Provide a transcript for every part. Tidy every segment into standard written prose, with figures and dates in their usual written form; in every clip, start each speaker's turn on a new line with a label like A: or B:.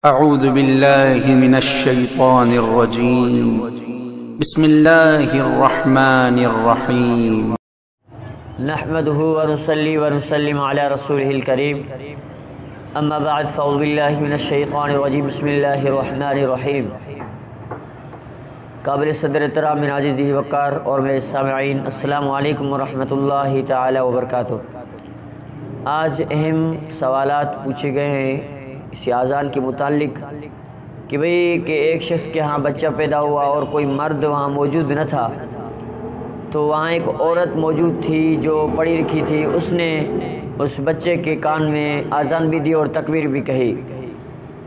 A: اعوذ باللہ من الشیطان الرجیم بسم اللہ الرحمن الرحیم
B: نحمده ونصلي ونسلم على رسوله الكريم اما بعد فاعوذ باللہ من الشیطان الرجیم بسم اللہ الرحمن الرحیم۔ قابل صدر احترام من عزیزی وقار اور میرے سامعین، السلام علیکم ورحمۃ اللہ تعالی وبرکاتہ۔ آج اہم سوالات پوچھے گئے ہیں اسی اذان کے متعلق کہ ایک شخص کے ہاں بچہ پیدا ہوا اور کوئی مرد وہاں موجود نہ تھا، تو وہاں ایک عورت موجود تھی جو پڑھی لکھی تھی، اس نے اس بچے کے کان میں اذان بھی دی اور تکبیر بھی کہی۔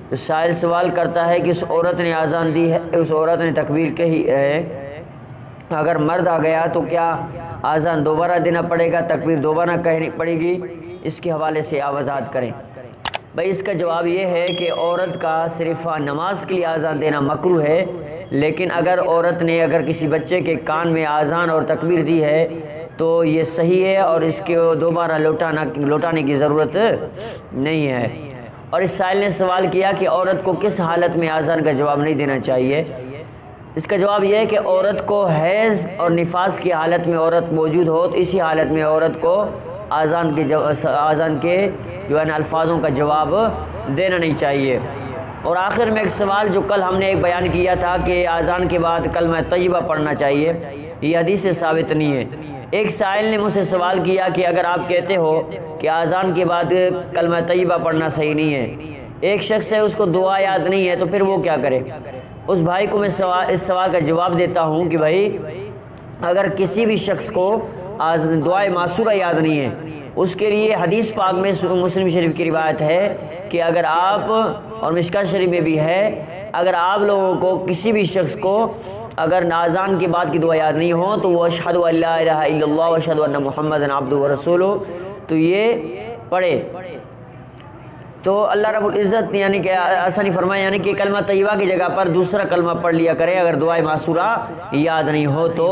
B: تو سائل سوال کرتا ہے کہ اس عورت نے اذان دی ہے، اس عورت نے تکبیر کہی ہے، اگر مرد آ گیا تو کیا اذان دوبارہ دینا پڑے گا، تکبیر دوبارہ کہنی پڑے گی؟ اس کے حوالے سے آپ وضاحت کریں۔ بھائی اس کا جواب یہ ہے کہ عورت کا صرف نماز کے لیے اذان دینا مکروہ ہے، لیکن اگر عورت نے کسی بچے کے کان میں اذان اور تکبیر دی ہے تو یہ صحیح ہے اور اس کے دوبارہ لوٹانے کی ضرورت نہیں ہے۔ اور اس سائل نے سوال کیا کہ عورت کو کس حالت میں اذان کا جواب نہیں دینا چاہیے۔ اس کا جواب یہ ہے کہ عورت کو حیض اور نفاس کی حالت میں عورت موجود ہو تو اسی حالت میں عورت کو اذان کے جو ہے نا الفاظوں کا جواب دینا نہیں چاہیے۔ اور آخر میں ایک سوال جو کل ہم نے ایک بیان کیا تھا کہ اذان کے بعد کلمہ طیبہ پڑھنا چاہیے، یہ حدیث سے ثابت نہیں ہے۔ ایک سائل نے مجھ سے سوال کیا کہ اگر آپ کہتے ہو کہ اذان کے بعد کلمہ طیبہ پڑھنا صحیح نہیں ہے، ایک شخص ہے اس کو دعا یاد نہیں ہے تو پھر وہ کیا کرے؟ اس بھائی کو میں اس سوال کا جواب دیتا ہوں کہ بھائی اگر کسی بھی شخص کو دعائے معصورہ یاد نہیں ہے، اس کے لیے حدیث پاک میں مسلم شریف کی روایت ہے کہ اگر آپ، اور مشکات شریف میں بھی ہے، اگر آپ لوگوں کو کسی بھی شخص کو اگر اذان کے بعد کی دعا یاد نہیں ہو تو وہ اشہد ان لا الہ الا اللہ واشہد ان محمد عبدہ ورسولہ تو یہ پڑھے۔ تو اللہ رب العزت یعنی کہ آسانی فرمائے، یعنی کہ کلمہ طیبہ کی جگہ پر دوسرا کلمہ پڑھ لیا کرے اگر دعائے معصورہ یاد نہیں ہو تو۔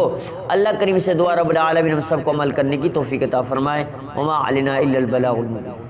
B: اللہ کریم سے دعا رب العالمین ہم سب کو عمل کرنے کی توفیق عطا فرمائے۔ وما علینا الا البلاغ المبین۔